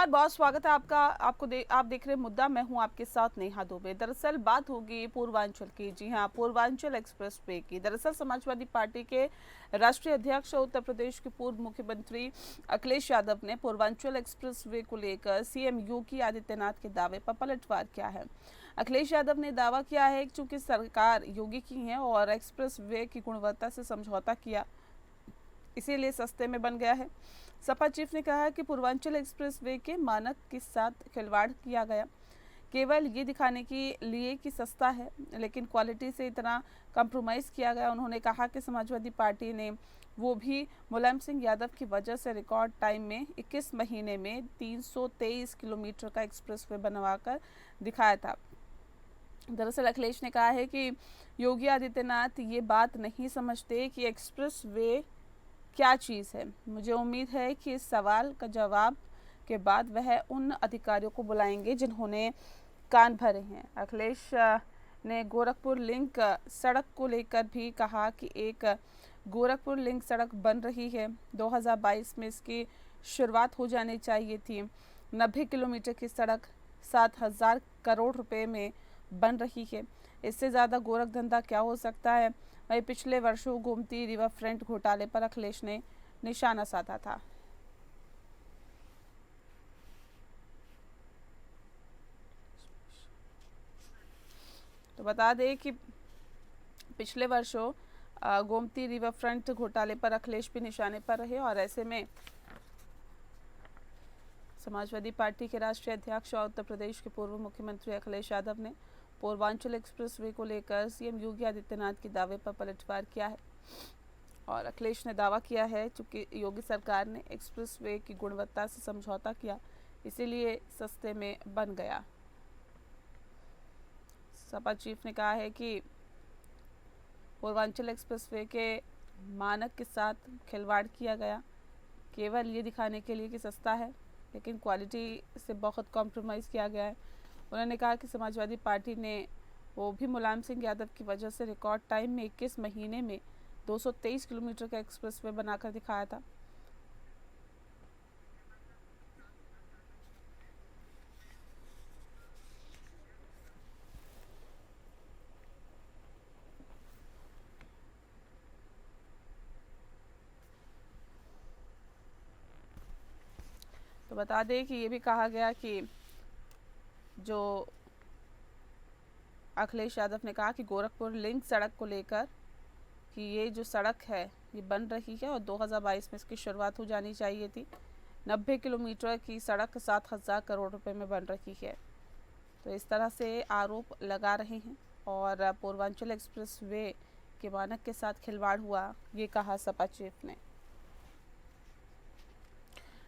नमस्कार, बहुत स्वागत है आपका। आप देख रहे हैं मुद्दा। मैं हूं आपके साथ नेहा दुबे। दरअसल बात होगी पूर्वांचल की। जी हां, पूर्वांचल एक्सप्रेस वे की। दरअसल समाजवादी पार्टी के राष्ट्रीय अध्यक्ष और उत्तर प्रदेश के पूर्व मुख्यमंत्री अखिलेश यादव ने पूर्वांचल एक्सप्रेस वे को लेकर सीएम योगी आदित्यनाथ के दावे पर पलटवार किया है। अखिलेश यादव ने दावा किया है कि चूंकि सरकार योगी की है और एक्सप्रेस वे की गुणवत्ता से समझौता किया, इसीलिए सस्ते में बन गया है। सपा चीफ ने कहा कि पूर्वांचल एक्सप्रेस वे के मानक के साथ खिलवाड़ किया गया, केवल ये दिखाने के लिए कि सस्ता है, लेकिन क्वालिटी से इतना कंप्रोमाइज़ किया गया। उन्होंने कहा कि समाजवादी पार्टी ने वो भी मुलायम सिंह यादव की वजह से रिकॉर्ड टाइम में 21 महीने में 323 किलोमीटर का एक्सप्रेस वे बनवाकर दिखाया था। दरअसल अखिलेश ने कहा है कि योगी आदित्यनाथ ये बात नहीं समझते कि एक्सप्रेस वे क्या चीज़ है। मुझे उम्मीद है कि इस सवाल का जवाब के बाद वह उन अधिकारियों को बुलाएंगे जिन्होंने कान भरे हैं। अखिलेश ने गोरखपुर लिंक सड़क को लेकर भी कहा कि एक गोरखपुर लिंक सड़क बन रही है, 2022 में इसकी शुरुआत हो जानी चाहिए थी। 90 किलोमीटर की सड़क 7,000 करोड़ रुपए में बन रही है। इससे ज़्यादा गोरख धंधा क्या हो सकता है। वही पिछले वर्षों गोमती रिवर फ्रंट घोटाले पर अखिलेश ने निशाना साधा था। तो बता दें कि पिछले वर्षों गोमती रिवर फ्रंट घोटाले पर अखिलेश भी निशाने पर रहे और ऐसे में समाजवादी पार्टी के राष्ट्रीय अध्यक्ष और उत्तर प्रदेश के पूर्व मुख्यमंत्री अखिलेश यादव ने पूर्वांचल एक्सप्रेस वे को लेकर सीएम योगी आदित्यनाथ के दावे पर पलटवार किया है। और अखिलेश ने दावा किया है चूंकि योगी सरकार ने एक्सप्रेस वे की गुणवत्ता से समझौता किया, इसीलिए सस्ते में बन गया। सपा चीफ ने कहा है कि पूर्वांचल एक्सप्रेस वे के मानक के साथ खिलवाड़ किया गया, केवल ये दिखाने के लिए कि सस्ता है, लेकिन क्वालिटी से बहुत कॉम्प्रोमाइज़ किया गया है। उन्होंने कहा कि समाजवादी पार्टी ने वो भी मुलायम सिंह यादव की वजह से रिकॉर्ड टाइम में 21 महीने में 223 किलोमीटर का एक्सप्रेस वे बनाकर दिखाया था। तो बता दें कि ये भी कहा गया कि जो अखिलेश यादव ने कहा कि गोरखपुर लिंक सड़क को लेकर कि ये जो सड़क है ये बन रही है और 2022 में इसकी शुरुआत हो जानी चाहिए थी। 90 किलोमीटर की सड़क 7,000 करोड़ रुपए में बन रही है। तो इस तरह से आरोप लगा रहे हैं और पूर्वांचल एक्सप्रेस वे के मानक के साथ खिलवाड़ हुआ, ये कहा सपा चीफ ने।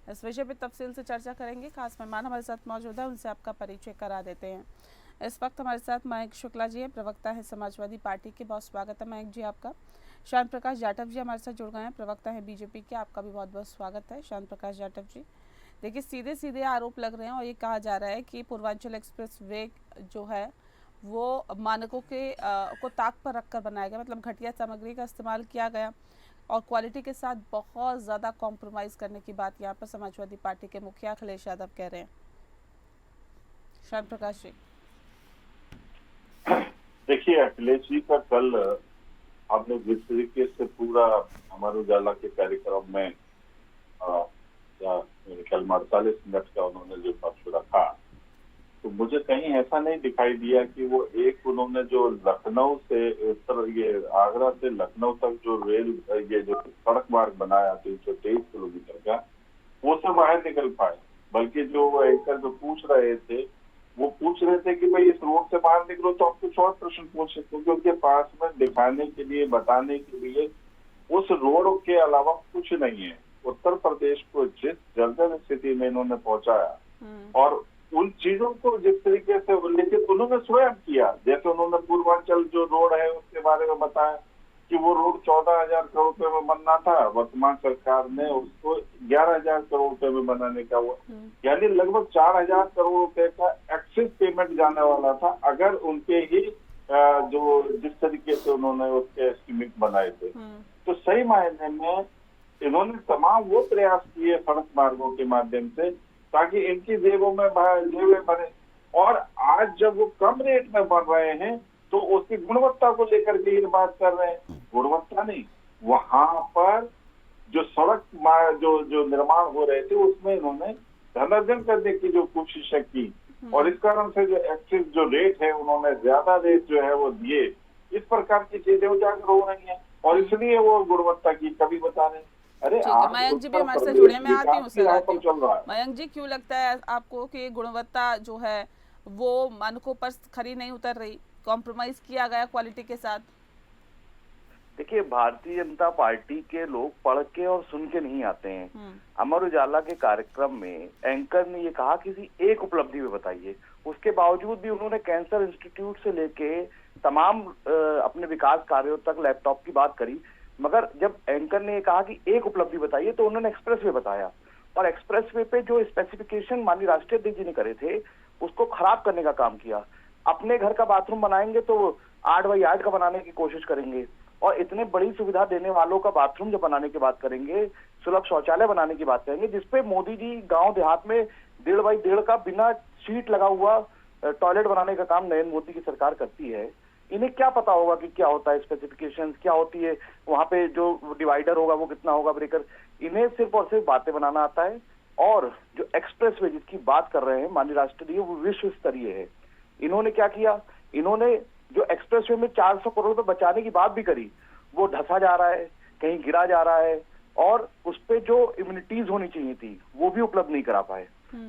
इस विषय पर तफसील से चर्चा करेंगे। खास मेहमान हमारे साथ मौजूद है, उनसे आपका परिचय करा देते हैं। इस वक्त हमारे साथ मयंक शुक्ला जी हैं, प्रवक्ता है समाजवादी पार्टी के। बहुत स्वागत है मयंक जी आपका। श्याम प्रकाश जाटव जी हमारे साथ जुड़ गए हैं, प्रवक्ता है बीजेपी के। आपका भी बहुत बहुत स्वागत है श्याम प्रकाश जाटव जी। देखिए, सीधे सीधे आरोप लग रहे हैं और ये कहा जा रहा है कि पूर्वांचल एक्सप्रेस वे जो है वो मानकों के को ताक पर रखकर बनाया गया, मतलब घटिया सामग्री का इस्तेमाल किया गया और क्वालिटी के साथ बहुत ज़्यादा कॉम्प्रोमाइज़ करने की बात यहाँ पर समाजवादी पार्टी के मुखिया अखिलेश यादव कह रहे हैं। श्याम प्रकाश जी। देखिए, अखिलेश जी का कल आपने जिस तरीके से पूरा हमारे उजाला के कार्यक्रम में मेरे ख्याल में 48 मिनट का उन्होंने जो पक्ष रखा, तो मुझे कहीं ऐसा नहीं दिखाई दिया कि वो एक उन्होंने जो लखनऊ से ये आगरा से लखनऊ तक जो ये जो सड़क मार्ग बनाया 323 किलोमीटर का, वो से बाहर निकल पाए। बल्कि जो एंकर जो पूछ रहे थे वो पूछ रहे थे कि भाई इस रोड से बाहर निकलो, तो आप कुछ और प्रश्न पूछ सकते, क्योंकि उनके पास में दिखाने के लिए, बताने के लिए उस रोड के अलावा कुछ नहीं है। उत्तर प्रदेश को जिस जर्जर स्थिति में इन्होंने पहुंचाया और उन चीजों को जिस तरीके से उल्लेखित उन्होंने स्वयं किया, जैसे उन्होंने पूर्वांचल जो रोड है उसके बारे में बताया कि वो रोड 14,000 करोड़ रुपए में बनना था, वर्तमान सरकार ने उसको 11,000 करोड़ रुपए में बनाने का हुआ, यानी लगभग 4,000 करोड़ रुपए का एक्सेस पेमेंट जाने वाला था अगर उनके ही जो जिस तरीके से उन्होंने उसके एस्टिमेट बनाए थे। तो सही मायने में इन्होंने तमाम वो प्रयास किए सड़क मार्गों के माध्यम से ताकि इनकी जेबें बने। और आज जब वो कम रेट में बन रहे हैं तो उसकी गुणवत्ता को लेकर के ये बात कर रहे हैं। गुणवत्ता नहीं, वहां पर जो सड़क जो जो निर्माण हो रहे थे उसमें इन्होंने धनार्जन करने की जो कोशिश की, और इस कारण से जो एक्सिस जो रेट है उन्होंने ज्यादा रेट जो है वो दिए। इस प्रकार की चीजें उजागर हो रही हैं और इसलिए वो गुणवत्ता की कमी बता रहे हैं। अरे ठीक है, आज मयंक जी भी उत्तर हमारे से प्रदेश जुड़े, मैं आती हूँ विकास की सर, राह आती पर हूँ। चल रहा है। मयंक जी, क्यों लगता है आपको कि गुणवत्ता जो है वो मानकों पर खरी नहीं उतर रही, कॉम्प्रोमाइज किया गया क्वालिटी के साथ? देखिए, भारतीय जनता पार्टी के लोग पढ़ के और सुन के नहीं आते हैं। अमर उजाला के कार्यक्रम में एंकर ने ये कहा किसी एक उपलब्धि में बताइए, उसके बावजूद भी उन्होंने कैंसर इंस्टीट्यूट से लेके तमाम अपने विकास कार्यों तक लैपटॉप की बात करी। मगर जब एंकर ने ये कहा कि एक उपलब्धि बताइए तो उन्होंने एक्सप्रेसवे बताया, और एक्सप्रेसवे पे जो स्पेसिफिकेशन माननीय राष्ट्रीय अध्यक्ष जी ने करे थे उसको खराब करने का काम किया। अपने घर का बाथरूम बनाएंगे तो 8x8 का बनाने की कोशिश करेंगे, और इतने बड़ी सुविधा देने वालों का बाथरूम जब बनाने की बात करेंगे, सुलभ शौचालय बनाने की बात करेंगे, जिसपे मोदी जी गांव देहात में 1.5x1.5 का बिना शीट लगा हुआ टॉयलेट बनाने का काम नरेंद्र मोदी की सरकार करती है। इन्हें क्या पता होगा कि क्या होता है स्पेसिफिकेशंस, क्या होती है वहां पे जो डिवाइडर होगा वो कितना होगा, ब्रेकर। इन्हें सिर्फ और सिर्फ बातें बनाना आता है। और जो एक्सप्रेसवे जिसकी बात कर रहे हैं माननीय राष्ट्रपति, वो विश्व स्तरीय है। इन्होंने क्या किया, इन्होंने जो एक्सप्रेसवे में 400 करोड़ रुपए बचाने की बात भी करी, वो ढसा जा रहा है, कहीं गिरा जा रहा है, और उस पे जो इम्यूनिटीज होनी चाहिए थी वो भी उपलब्ध नहीं करा पाए।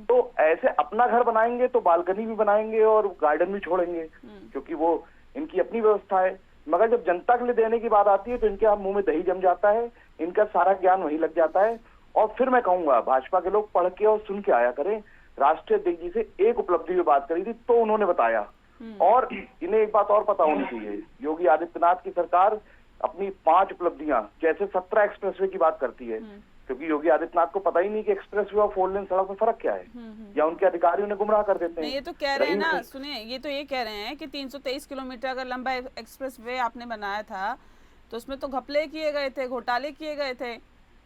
तो ऐसे अपना घर बनाएंगे तो बालकनी भी बनाएंगे और गार्डन भी छोड़ेंगे, क्योंकि वो इनकी अपनी व्यवस्था है। मगर जब जनता के लिए देने की बात आती है तो इनके मुंह में दही जम जाता है, इनका सारा ज्ञान वहीं लग जाता है। और फिर मैं कहूंगा भाजपा के लोग पढ़ के और सुन के आया करें। राष्ट्रीय अध्यक्ष जी से एक उपलब्धि की बात करी थी तो उन्होंने बताया, और इन्हें एक बात और पता होनी चाहिए, योगी आदित्यनाथ की सरकार अपनी 5 उपलब्धियां जैसे 17 एक्सप्रेसवे की बात करती है, क्योंकि योगी आदित्यनाथ को पता ही नहीं कि एक्सप्रेसवे और 4 लेन सड़क में फर्क क्या है, या उनके अधिकारियों ने गुमराह कर देते हैं। ये तो कह रहे हैं ना, सुनिए, ये तो ये कह रहे हैं कि 323 किलोमीटर अगर लंबा एक्सप्रेसवे आपने बनाया था तो उसमें तो घपले किए गए थे, घोटाले किए गए थे,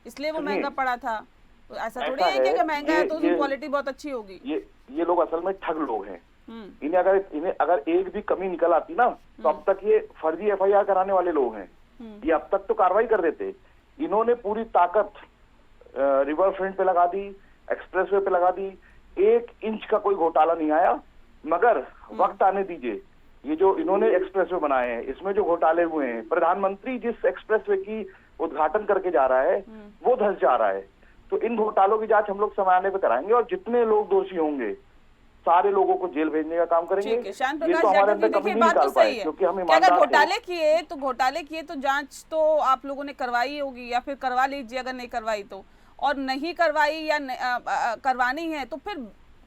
इसलिए वो महंगा पड़ा था। तो ऐसा थोड़ी है कि अगर महंगा है तो उसकी क्वालिटी बहुत अच्छी होगी। ये लोग असल में ठग लोग हैं। इन्हें अगर एक भी कमी निकल आती ना तो अब तक ये फर्जी FIR कराने वाले लोग हैं, ये अब तक तो कार्रवाई कर देते। इन्होंने पूरी ताकत रिवर फ्रंट पे लगा दी, एक्सप्रेसवे पे लगा दी, 1 इंच का कोई घोटाला नहीं आया। मगर वक्त आने दीजिए, ये जो इन्होंने एक्सप्रेसवे बनाए हैं इसमें जो घोटाले हुए हैं, प्रधानमंत्री जिस एक्सप्रेसवे की उद्घाटन करके जा रहा है वो धंस जा रहा है। तो इन घोटालों की जांच हम लोग समय आने पे कराएंगे, और जितने लोग दोषी होंगे सारे लोगों को जेल भेजने का काम करेंगे। श्याम ये तो हमारे अंदर कभी नहीं निकाल पाए, क्योंकि हम ईमानदार अगर घोटाले किए तो जांच तो आप लोगों ने करवाई होगी, या फिर करवा लीजिए अगर नहीं करवाई तो, और नहीं करवाई या करवानी है तो फिर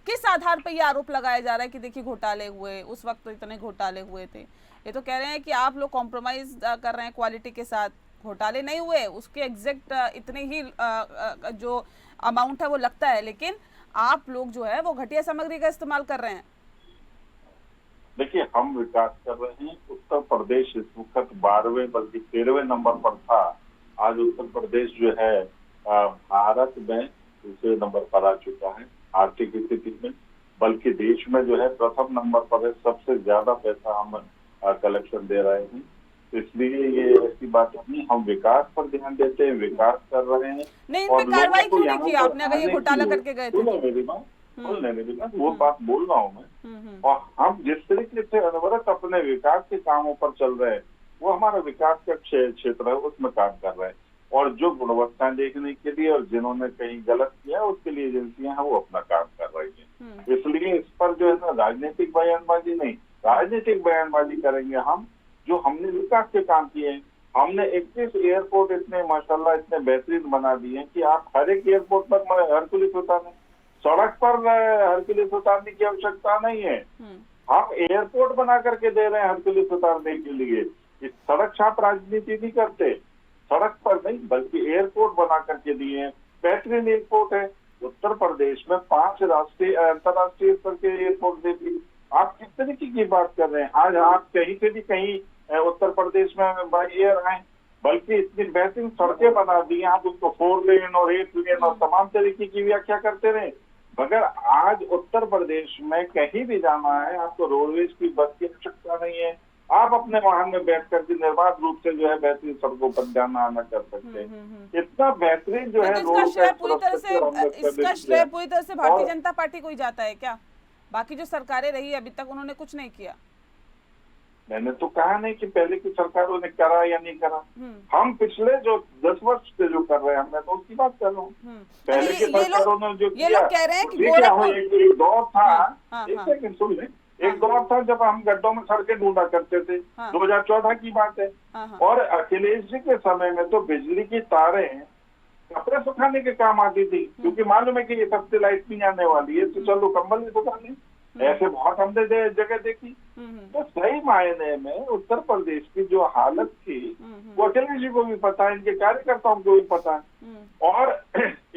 किस आधार पर ये आरोप लगाया जा रहा है कि देखिए घोटाले हुए, उस वक्त तो इतने घोटाले हुए थे। ये तो कह रहे हैं कि आप लोग कॉम्प्रोमाइज कर रहे हैं क्वालिटी के साथ, घोटाले नहीं हुए, उसके एग्जैक्ट इतने ही जो अमाउंट है वो लगता है, लेकिन आप लोग जो है वो घटिया सामग्री का इस्तेमाल कर रहे हैं। देखिए, हम विकास कर रहे हैं। उत्तर प्रदेश इस वक्त 12वें बल्कि 13वें नंबर पर था। आज उत्तर प्रदेश जो है भारत में दूसरे नंबर पर आ चुका है आर्थिक स्थिति में, बल्कि देश में जो है प्रथम नंबर पर है। सबसे ज्यादा पैसा हम कलेक्शन दे रहे हैं, इसलिए ये ऐसी बात नहीं। हम विकास पर ध्यान देते हैं, विकास कर रहे हैं। नहीं, इन पे कार्रवाई क्यों नहीं की आपने अगर ये घोटाला करके गए थे? मेरी बात वो बात बोल रहा हूँ मैं। और हम जिस तरीके से अनवरत अपने विकास के कामों पर चल रहे हैं, वो हमारा विकास का क्षेत्र है, उसमें काम कर रहे हैं। और जो गुणवत्ता देखने के लिए और जिन्होंने कहीं गलत किया उसके लिए एजेंसियां हैं वो अपना काम कर रही हैं। इसलिए इस पर जो है ना राजनीतिक बयानबाजी नहीं, राजनीतिक बयानबाजी करेंगे हम जो हमने विकास के काम किए हैं। हमने 21 एयरपोर्ट इतने माशाल्लाह इतने बेहतरीन बना दिए हैं कि आप हर एक एयरपोर्ट पर हरकुलिस उतारने, सड़क पर हरकुलिस उतारने की आवश्यकता नहीं है। हम एयरपोर्ट बना करके दे रहे हैं हरकुलिस उतारने के लिए। इस सड़क छाप राजनीति नहीं करते, सड़क पर नहीं बल्कि एयरपोर्ट बना करके दिए हैं। बेहतरीन एयरपोर्ट है। उत्तर प्रदेश में 5 राष्ट्रीय अंतर्राष्ट्रीय स्तर के एयरपोर्ट दे दिए। आप किस तरीके की बात कर रहे हैं? आज आप कहीं से भी कहीं उत्तर प्रदेश में बाई एयर आए, बल्कि इतनी बेहतरीन सड़कें बना दी। आप उसको 4 लेन और 8 लेन और तमाम तरीके की व्याख्या करते रहे। मगर आज उत्तर प्रदेश में कहीं भी जाना है आपको रोडवेज की बस की आवश्यकता नहीं है। आप अपने वाहन में बैठ करके निर्बाध रूप से जो है बेहतरीन सड़कों पर जाना आना कर सकते हैं। इतना बेहतरीन जो है इसका रोड श्रेय पूरी तरह से भारतीय जनता पार्टी को ही जाता है क्या? बाकी जो सरकारें रही अभी तक उन्होंने कुछ नहीं किया। मैंने तो कहा नहीं कि पहले की सरकारों ने करा या नहीं करा। हम पिछले जो 10 वर्ष से जो कर रहे हैं मैं तो उसकी बात कर रहा हूँ। पहले की सरकारों ने जो ये लोग कह रहे हैं कि एक दौर था, एक हाँ, सेकंड सुन ले, एक दौर था जब हम गड्ढों में सड़कें ढूंढा करते थे। 2014 की बात है। और अखिलेश जी के समय में तो बिजली की तारें कपड़े सुखाने के काम आती थी, क्योंकि मालूम है कि ये सबसे लाइट नहीं आने वाली है, तो चलो कंबल ही सुखा लें। ऐसे बहुत हमने जगह देखी। तो सही मायने में उत्तर प्रदेश की जो हालत थी वो अखिलेश जी को भी पता है, इनके कार्यकर्ताओं को भी पता है। और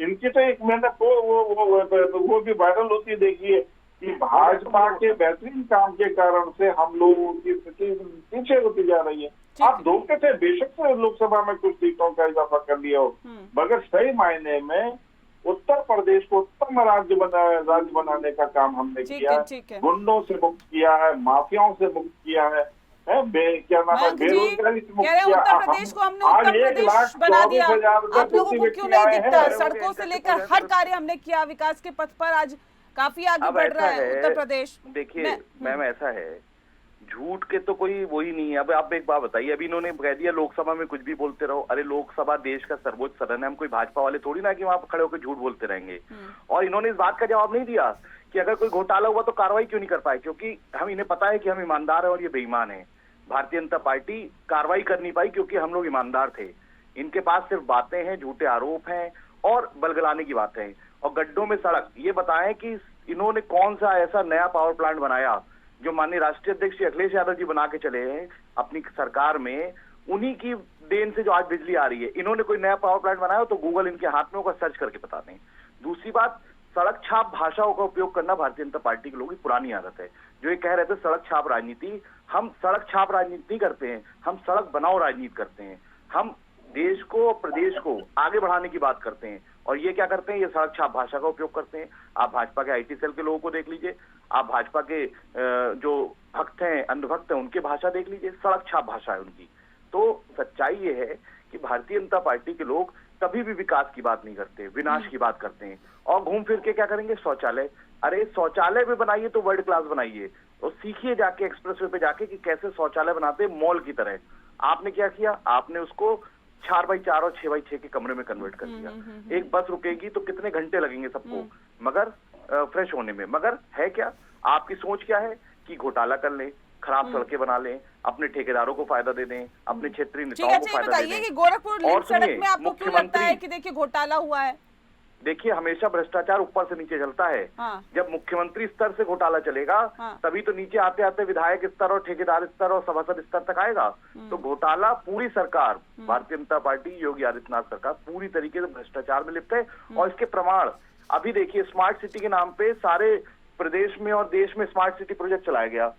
इनकी तो एक मैंने वो भी वायरल होती देखी है कि भाजपा के बेहतरीन काम के कारण से हम लोगों की स्थिति पीछे होती जा रही है। आप धोखे से बेशक से लोकसभा में कुछ सीटों का इजाफा कर लिया हो, मगर सही मायने में उत्तर प्रदेश को उत्तम राज्य बनाने का काम हमने किया है। गुंडों से मुक्त किया है, माफियाओं से मुक्त किया है, क्या नाम है, बेरोजगारी से मुक्त किया। उत्तर प्रदेश को हमने उत्तर प्रदेश बना दिया। आप लोगों को क्यों नहीं दिखता? सड़कों से लेकर हर कार्य हमने किया, विकास के पथ पर आज काफी आगे बढ़ रहा है उत्तर प्रदेश। देखिए मैम, ऐसा है, झूठ के तो कोई वो ही नहीं है। अब आप एक बात बताइए, अभी इन्होंने कह दिया लोकसभा में कुछ भी बोलते रहो। अरे लोकसभा देश का सर्वोच्च सदन है, हम कोई भाजपा वाले थोड़ी ना कि वहां खड़े होकर झूठ बोलते रहेंगे। और इन्होंने इस बात का जवाब नहीं दिया कि अगर कोई घोटाला हुआ तो कार्रवाई क्यों नहीं कर पाए, क्योंकि इन्हें पता है कि हम ईमानदार है और ये बेईमान है। भारतीय जनता पार्टी कार्रवाई कर नहीं पाई क्योंकि हम लोग ईमानदार थे। इनके पास सिर्फ बातें हैं, झूठे आरोप हैं और बलगलाने की बातें हैं। और गड्ढों में सड़क, ये बताएं कि इन्होंने कौन सा ऐसा नया पावर प्लांट बनाया जो माननीय राष्ट्रीय अध्यक्ष श्री अखिलेश यादव जी बना के चले हैं अपनी सरकार में, उन्हीं की देन से जो आज बिजली आ रही है। इन्होंने कोई नया पावर प्लांट बनाया तो गूगल इनके हाथ में होगा, सर्च करके बता दें। दूसरी बात, सड़क छाप भाषाओं का उपयोग करना भारतीय जनता पार्टी के लोगों की पुरानी आदत है। जो ये कह रहे थे सड़क छाप राजनीति, हम सड़क छाप राजनीति नहीं करते हैं, हम सड़क बनाओ राजनीति करते हैं। हम देश को, प्रदेश को आगे बढ़ाने की बात करते हैं। और ये क्या करते हैं, ये सड़क छाप भाषा का उपयोग करते हैं। आप भाजपा के आईटी सेल के लोगों को देख लीजिए, आप भाजपा के जो भक्त हैं, अंधभक्त हैं, उनकी भाषा देख लीजिए, सड़क छाप भाषा है उनकी। तो सच्चाई ये है कि भारतीय जनता पार्टी के लोग कभी भी विकास की बात नहीं करते, विनाश की बात करते हैं। और घूम फिर के क्या करेंगे, शौचालय। अरे शौचालय भी बनाइए तो वर्ल्ड क्लास बनाइए, और सीखिए जाके एक्सप्रेसवे पे जाके कि कैसे शौचालय बनाते हैं मॉल की तरह। आपने क्या किया, आपने उसको 4x4 और 6x6 के कमरे में कन्वर्ट कर दिया। एक बस रुकेगी तो कितने घंटे लगेंगे सबको मगर फ्रेश होने में। मगर है क्या, आपकी सोच क्या है कि घोटाला कर लें, खराब सड़कें बना लें, अपने ठेकेदारों को फायदा दे दें, अपने क्षेत्रीय नेताओं को फायदा दे दें। कि गोरखपुर लिंक सड़क में आपको क्यों लगता है कि देखिए घोटाला हुआ है? देखिए, हमेशा भ्रष्टाचार ऊपर से नीचे चलता है। जब मुख्यमंत्री स्तर से घोटाला चलेगा तभी तो नीचे आते आते विधायक स्तर और ठेकेदार स्तर और सभासद स्तर तक आएगा। तो घोटाला पूरी सरकार, भारतीय जनता पार्टी, योगी आदित्यनाथ सरकार पूरी तरीके से भ्रष्टाचार में लिप्त है। और इसके प्रमाण अभी देखिए, स्मार्ट सिटी के नाम पे सारे प्रदेश में और देश में स्मार्ट सिटी प्रोजेक्ट चलाया गया।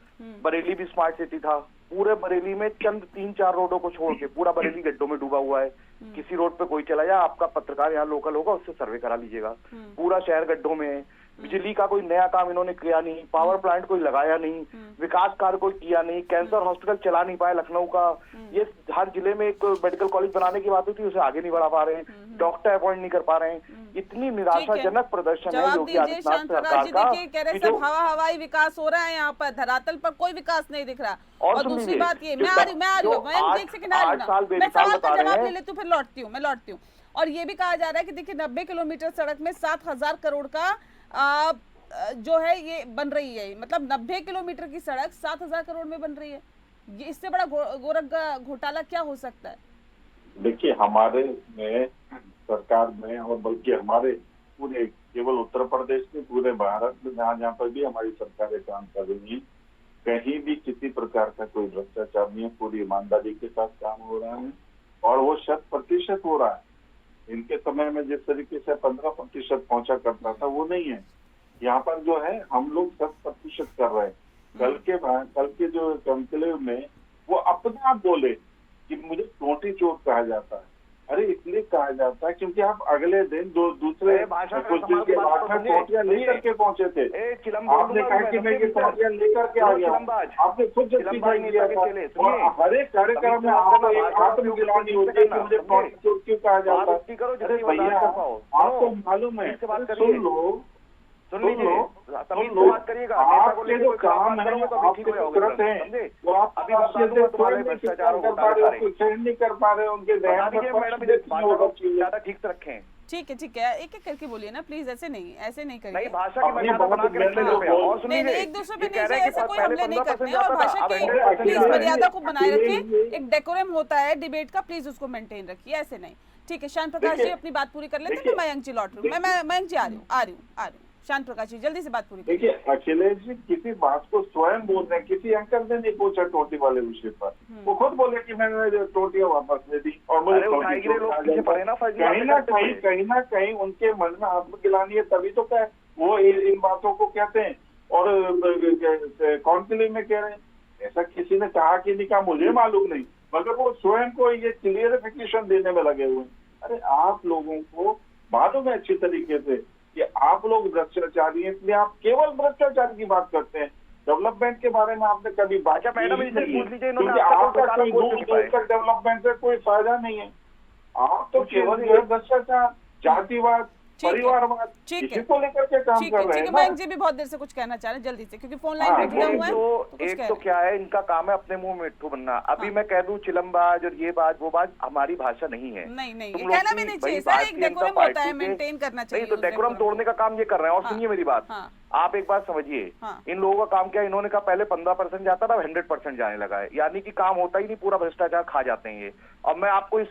बरेली भी स्मार्ट सिटी था। पूरे बरेली में चंद 3-4 रोडों को छोड़ के पूरा बरेली गड्ढों में डूबा हुआ है। किसी रोड पे कोई चला जाए, आपका पत्रकार यहाँ लोकल होगा, उससे सर्वे करा लीजिएगा। पूरा शहर गड्ढों में है। बिजली का कोई नया काम इन्होंने किया नहीं, पावर प्लांट कोई लगाया नहीं, विकास कार्य कोई किया नहीं, कैंसर हॉस्पिटल चला नहीं पाए लखनऊ का। ये हर जिले में एक मेडिकल कॉलेज बनाने की बात हुई थी, उसे आगे नहीं बढ़ा पा रहे हैं, डॉक्टर अपॉइंट नहीं कर पा रहे हैं। इतनी निराशाजनक प्रदर्शन है योगी आदित्यनाथ सरकार का। हवाई विकास हो रहा है यहाँ पर, धरातल पर कोई विकास नहीं दिख रहा। और दूसरी बात ये, मैं आ रही हूँ, मैं सवाल का जवाब ले लेती हूँ फिर लौटती हूँ। और ये भी कहा जा रहा है कि देखिए 90 किलोमीटर सड़क में 7,000 करोड़ का जो है ये बन रही है। मतलब 90 किलोमीटर की सड़क 7,000 करोड़ में बन रही है। ये इससे बड़ा गोरख घोटाला क्या हो सकता है? देखिए, हमारे में सरकार में और बल्कि हमारे पूरे केवल उत्तर प्रदेश में, पूरे भारत में जहाँ पर भी हमारी सरकारें काम कर रही हैं, कहीं भी किसी प्रकार का कोई भ्रष्टाचार नहीं है। पूरी ईमानदारी के साथ काम हो रहा है और वो 100% हो रहा है। इनके समय में जिस तरीके से 15% पहुंचा करता था वो नहीं है। यहाँ पर जो है हम लोग 100% कर रहे हैं। कल के जो कंक्लेव में वो अपने आप बोले कि मुझे टोटी चोर कहा जाता है। अरे इसलिए कहा जाता है क्योंकि आप अगले दिन दूसरे कुछ दिन के बाद में टोटियां लेकर के पहुंचे थे। आपने कहा कि मैं ये टोटियां लेकर के आ गया, आपने खुद जस्टिफाई किया था। और हर एक कार्यक्रम में आपको एक आत्मगिलानी होती है कि मुझे टोटी चोर क्यों कहा जाता है। अरे भैया आपको मालूम है, सुन लो, बात करिएगा, आपके जो काम है, आपकी जो तुरंत है, वो आप भ्रष्टाचार सहन नहीं कर पा रहे, उनके ज्यादा ठीक से रखें। ठीक है, एक एक करके बोलिए ना प्लीज, ऐसे नहीं करिए। नहीं, भाषा की मर्यादा बना के रखिए, एक दूसरे पे नहीं, ऐसे कोई हमले नहीं करते हैं। और भाषा की प्लीज मर्यादा को बनाए रखिए, एक डेकोरम होता है डिबेट का, प्लीज उसको मेंटेन रखिए, ऐसे नहीं। ठीक है, श्याम प्रकाश जी अपनी बात पूरी कर लेते हैं, मयंक जी लौट रही हूँ। मैं मयंक जी आ रही हूँ। शांत प्रकाश जी जल्दी से बात पूरी। देखिए अखिलेश जी किसी बात को स्वयं बोल रहे हैं, किसी एंकर ने नहीं पूछा टोटी वाले विषय पर, वो खुद बोले कि मैंने टोटियां वापस ले दी और मुझे कहीं ना कहीं उनके मन में आत्मगिलानी है, तभी तो क्या वो इन बातों को कहते हैं और काउंसिल में कह रहे हैं। ऐसा किसी ने कहा कि नहीं कहा मुझे मालूम नहीं, मगर वो स्वयं को ये क्लियरिफिकेशन देने में लगे हुए। अरे आप लोगों को मालूम है अच्छी तरीके से कि आप लोग भ्रष्टाचारी हैं, इसलिए आप केवल भ्रष्टाचार की बात करते हैं। डेवलपमेंट के बारे में आपने कभी बात की नहीं, क्योंकि आपका कोई दूर तक डेवलपमेंट से कोई फायदा नहीं है। आप तो केवल जो है भ्रष्टाचार, जातिवाद, परिवारवाद, इसी को लेकर के काम कर रहे हैं। मयंक जी भी बहुत देर से कुछ कहना चाह रहे हैं, जल्दी से, क्योंकि फोन लाइन पे जुड़ा हुआ है। एक तो क्या है, इनका काम है अपने मुंह में मिट्ठू बनना। अभी मैं कह दूं चिलमबाज और ये बात वो बात हमारी भाषा नहीं है। नहीं कहना भी नहीं चाहिए सर, एक डेकोरम होता है, मेंटेन करना चाहिए। नहीं तो डेकोरम तोड़ने का काम ये कर रहे हैं। और सुनिए मेरी बात, आप एक बात समझिए, इन लोगों का काम क्या है, इन्होंने कहा पहले 15% जाता था, 100% जाने लगा है, यानी कि काम होता ही नहीं, पूरा भ्रष्टाचार खा जाते हैं ये। अब मैं आपको इस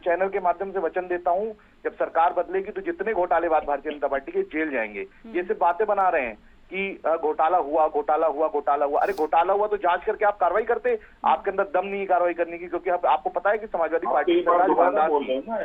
चैनल के माध्यम से वचन देता हूं, जब सरकार बदलेगी तो जितने घोटालेबाज भारतीय जनता पार्टी के जेल जाएंगे। ये सिर्फ बातें बना रहे हैं कि घोटाला हुआ। अरे घोटाला हुआ तो जांच करके आप कार्रवाई करते, आपके अंदर दम नहीं कार्रवाई करने की, क्योंकि आपको पता है कि समाजवादी पार्टी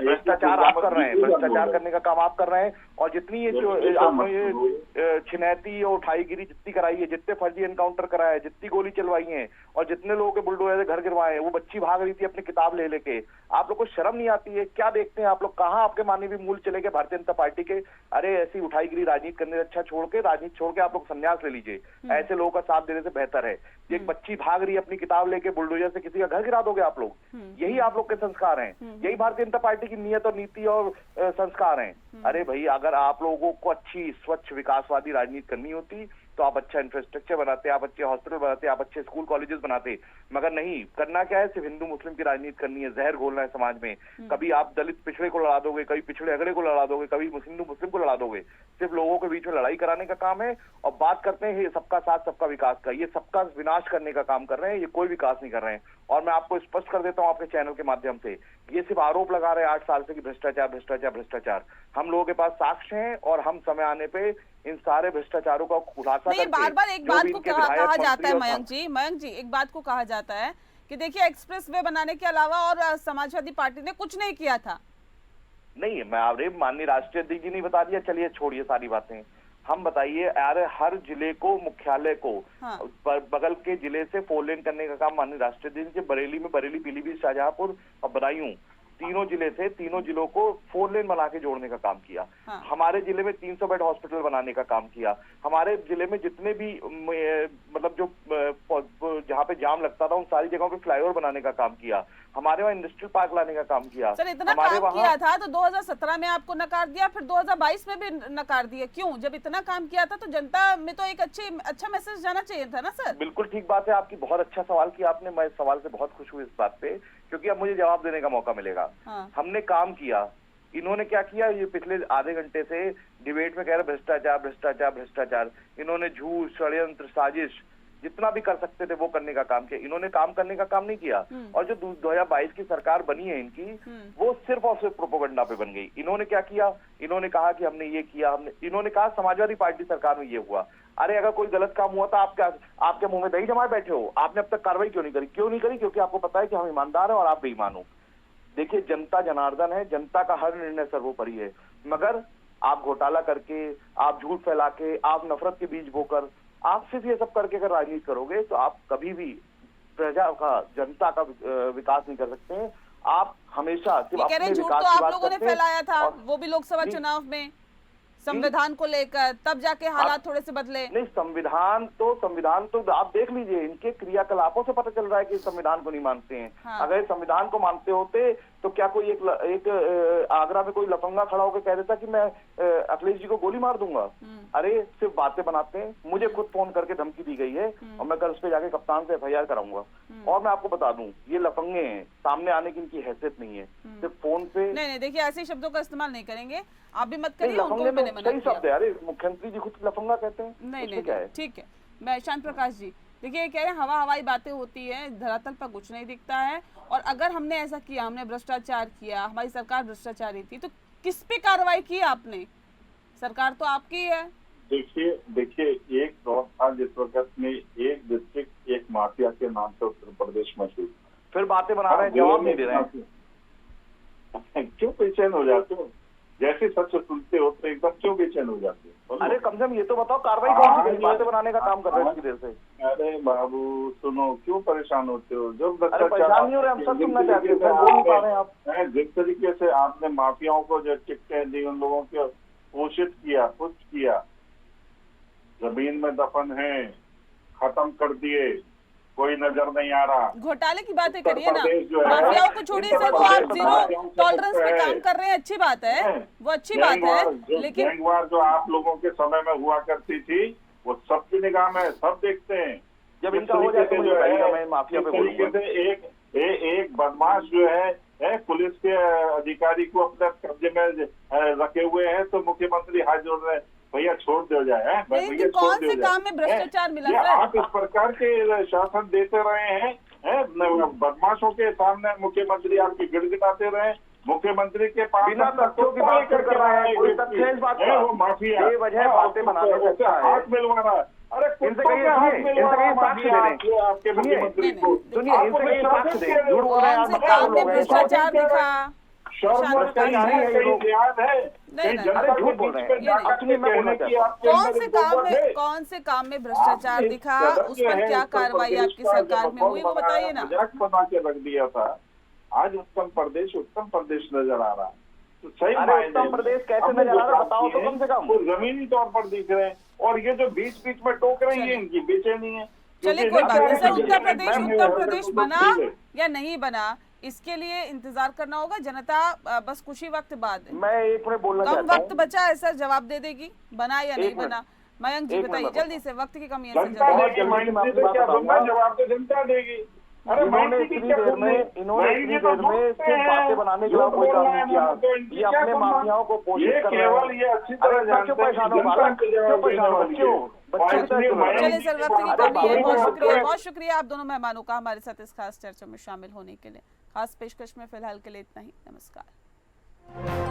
भ्रष्टाचार आप कर रहे हैं, भ्रष्टाचार करने का काम आप कर रहे हैं। और जितनी ये आपने ये छिनैती और उठाईगिरी जितनी कराई है, जितने फर्जी एनकाउंटर कराए, जितनी गोली चलवाई है और जितने लोगों के बुलडोजर घर गिरवाए, वो बच्ची भाग रही थी अपनी किताब ले लेके, आप लोग को शर्म नहीं आती है? क्या देखते हैं आप लोग, कहाँ आपके मानवीय मूल्य चले गए भारतीय जनता पार्टी के? अरे ऐसी उठाईगिरी राजनीति करने से अच्छा राजनीति छोड़ के आप लोग संन्यास ले लीजिए। ऐसे लोगों का साथ देने से बेहतर है। एक बच्ची भाग रही है अपनी किताब लेके, बुलडोजर से किसी का घर गिरा दोगे आप लोग? यही आप लोग के संस्कार हैं, यही भारतीय जनता पार्टी की नियत और नीति और संस्कार हैं। अरे भाई, अगर आप लोगों को अच्छी स्वच्छ विकासवादी राजनीति करनी होती तो आप अच्छा इंफ्रास्ट्रक्चर बनाते, आप अच्छे हॉस्पिटल बनाते, आप अच्छे स्कूल कॉलेजेस बनाते, मगर नहीं। करना क्या है, सिर्फ हिंदू मुस्लिम की राजनीति करनी है, जहर घोलना है समाज में। कभी आप दलित पिछड़े को लड़ा दोगे, कभी पिछड़े अगड़े को लड़ा दोगे, कभी हिंदू मुस्लिम को लड़ा दोगे। सिर्फ लोगों के बीच में लड़ाई कराने का काम है। और बात करते हैं सबका साथ सबका विकास का, ये सबका विनाश करने का काम कर रहे हैं, ये कोई विकास नहीं कर रहे हैं। और मैं आपको स्पष्ट कर देता हूं आपके चैनल के माध्यम से, ये सिर्फ आरोप लगा रहे हैं 8 साल से कि भ्रष्टाचार। हम लोगों के पास साक्ष्य हैं और हम समय आने पे इन सारे भ्रष्टाचारों का खुलासा करके, बार एक बात को कहा जाता है मयंक जी, एक बात को कहा जाता है कि देखिए एक्सप्रेस वे बनाने के अलावा और समाजवादी पार्टी ने कुछ नहीं किया था। नहीं, मैं आपने माननीय राष्ट्रीय अध्यक्ष जी ने बता दिया। चलिए छोड़िए सारी बातें, हम बताइए यार, हर जिले को, मुख्यालय को बगल के जिले से 4 लेन करने का काम माननीय राष्ट्रीय अध्यक्ष जी बरेली में, बरेली, पीलीभीत, शाहजहांपुर और बदायूं, तीनों जिले से, तीनों जिलों को 4 लेन बना के जोड़ने का काम किया। हमारे जिले में 300 बेड हॉस्पिटल बनाने का काम किया। हमारे जिले में जितने भी मतलब जो जहाँ पे जाम लगता था उन सारी जगहों पे फ्लाईओवर बनाने का काम किया। हमारे वहाँ इंडस्ट्रियल पार्क लाने का काम किया। सर इतना काम किया था तो 2017 में आपको नकार दिया, फिर 2022 में भी नकार दिया, क्यों? जब इतना काम किया था तो जनता में तो एक अच्छा मैसेज जाना चाहिए था ना सर। बिल्कुल ठीक बात है आपकी, बहुत अच्छा सवाल किया आपने। मैं इस सवाल से बहुत खुश हूँ इस बात पे, क्योंकि अब मुझे जवाब देने का मौका मिलेगा। हमने काम किया, इन्होंने क्या किया? ये पिछले आधे घंटे से डिबेट में कह रहे भ्रष्टाचार। इन्होंने झूठ, षड्यंत्र, साजिश जितना भी कर सकते थे वो करने का काम किया। इन्होंने काम करने का काम नहीं किया। और जो 2022 की सरकार बनी है इनकी, वो सिर्फ और सिर्फ प्रोपेगेंडा पे बन गई। इन्होंने क्या किया? इन्होंने कहा कि हमने ये किया, इन्होंने कहा समाजवादी पार्टी सरकार में ये हुआ। अरे अगर कोई गलत काम हुआ तो आपके मुंह में दही जमाए बैठे हो? आपने अब तक कार्रवाई क्यों नहीं करी? क्योंकि आपको पता है कि हम ईमानदार हैं और आप बेईमान हो। देखिए, जनता जनार्दन है, जनता का हर निर्णय सर्वोपरि है, मगर आप घोटाला करके, आप झूठ फैला के, आप नफरत के बीज बोकर, आप सिर्फ ये सब करके अगर राजनीति करोगे तो आप कभी भी प्रजा का, जनता का विकास नहीं कर सकते हैं। आप हमेशा सिर्फ ये कह रहे अपने हैं झूठ विकास तो की आप बात लोगों ने करते हैं। फैलाया था, और वो भी लोकसभा नहीं, चुनाव में संविधान को लेकर, तब जाके हालात थोड़े से बदले। नहीं, संविधान तो आप देख लीजिए, इनके क्रियाकलापों से पता चल रहा है कि संविधान को नहीं मानते हैं। हाँ। अगर संविधान को मानते होते तो क्या कोई एक आगरा में कोई लफंगा खड़ा होकर कह देता कि मैं अखिलेश जी को गोली मार दूंगा? अरे सिर्फ बातें बनाते हैं। मुझे खुद फोन करके धमकी दी गई है और मैं कल उस पे जाके कप्तान से FIR कराऊंगा। और मैं आपको बता दूं, ये लफंगे हैं, सामने आने की इनकी हैसियत नहीं है। सिर्फ फोन पे नहीं देखिए, ऐसे शब्दों का इस्तेमाल नहीं करेंगे, आप भी मत नहीं, करिए, उनको लफंगे भी मैंने तो मना सही किया। शब्द है। अरे मुख्यमंत्री जी खुद लफंगा कहते हैं। नहीं क्या है? ठीक है। मैं शांत प्रकाश जी, देखिए कह रहे हैं हवाई बातें होती है, धरातल पर कुछ नहीं दिखता है। और अगर हमने ऐसा किया, हमने भ्रष्टाचार किया, हमारी सरकार भ्रष्टाचारी थी, तो किस पे कार्रवाई की आपने? सरकार तो आपकी है। देखिए एक दौर था जिस वक्त में एक डिस्ट्रिक्ट एक माफिया के नाम से उत्तर प्रदेश मशहूर था। फिर बातें बना रहे हैं, जवाब नहीं दे रहे हैं। क्यों बेचैन हो जाते हो? जैसे सच सुनते हो तो एकदम क्यों बेचैन हो जाते हो? अरे कम से कम ये तो बताओ, कार्रवाई कौन सी? बातें बनाने का काम कर रहे हैं इतनी देर से। अरे बाबू सुनो, क्यों परेशान होते हो? जब अरे परेशान नहीं हो रहे, हम सब सुनना चाहते हैं, बोल नहीं पा रहे हैं आप। जिस तरीके से आपने माफियाओं को जो टिकटें दी, उन लोगों को पोषित किया, कुछ किया, जमीन में दफन है, खत्म कर दिए, कोई नजर नहीं आ रहा। घोटाले की बातें करिए ना, जो है, माफियाओं को छोड़िए सर, वो आप जीरो टॉलरेंस पे काम कर रहे हैं, अच्छी बात है, वो अच्छी बात है, लेकिन गैंगवार जो आप लोगों के समय में हुआ करती थी, वो सबकी निगाह में सब देखते हैं। जब इनका हो जाए तो मुझे बताइएगा, मैं माफिया पे बोलूंगा। एक बदमाश जो है पुलिस के अधिकारी को अपने कब्जे में रखे हुए हैं, तो मुख्यमंत्री हाजिर है, भैया छोड़ दिया जाए। नहीं, कौन से काम में भ्रष्टाचार मिला सर? आप इस प्रकार के शासन देते रहे हैं, बदमाशों के सामने मुख्यमंत्री आपकी गिड़गिड़ाते रहे। मुख्यमंत्री के पास बिना तथ्यों की बात कर रहा है, कोई तथ्य इस बात का, वो माफिया बेवजह बातें बनाने से अच्छा है। हाथ मिलवा रहा है। अरे इनसे कहिए, साक्ष्य दे दें। आपके मुख्यमंत्री को सुनिए, इनसे कहिए साक्ष्य दें। झूठ बोल रहे हैं, कौन से काम में भ्रष्टाचार दिखा? कौन से काम में भ्रष्टाचार दिखा? उस पर क्या कार्रवाई आपकी सरकार में हुई, वो बताइए ना। मजाक बना के रख दिया था, आज उत्तर प्रदेश नजर आ रहा है। तो सही उत्तर प्रदेश कैसे नजर आ रहा है बताओ तो कम से कम। वो जमीनी तौर पर दिख रहे हैं, और ये जो बीच बीच में टोक रही है, इनकी बेचैनी है। चलिए कोई बात नहीं सर, उत्तर प्रदेश बना या नहीं बना, इसके लिए इंतजार करना होगा। जनता बस कुछ ही वक्त बाद, मैं एक मिनट बोलना चाहता हूं। कम वक्त बचा है सर, जवाब दे देगी बना या नहीं बना। मयंक जी बताइए जल्दी से, वक्त की कमी है सर, जवाब तो जनता देगी। अरे इन्होंने इतनी देर में सिर्फ बातें बनाने के अलावा कोई काम नहीं किया। ये अपने माफियाओं को पोषित कर रहे हैं। क्यों परेशान हो बालक, क्यों परेशान हो? क्यों चलिए सर, वक्त की कमी है। बहुत शुक्रिया आप दोनों मेहमानों का हमारे साथ इस खास चर्चा में शामिल होने के लिए। खास पेशकश में फिलहाल के लिए इतना ही। नमस्कार।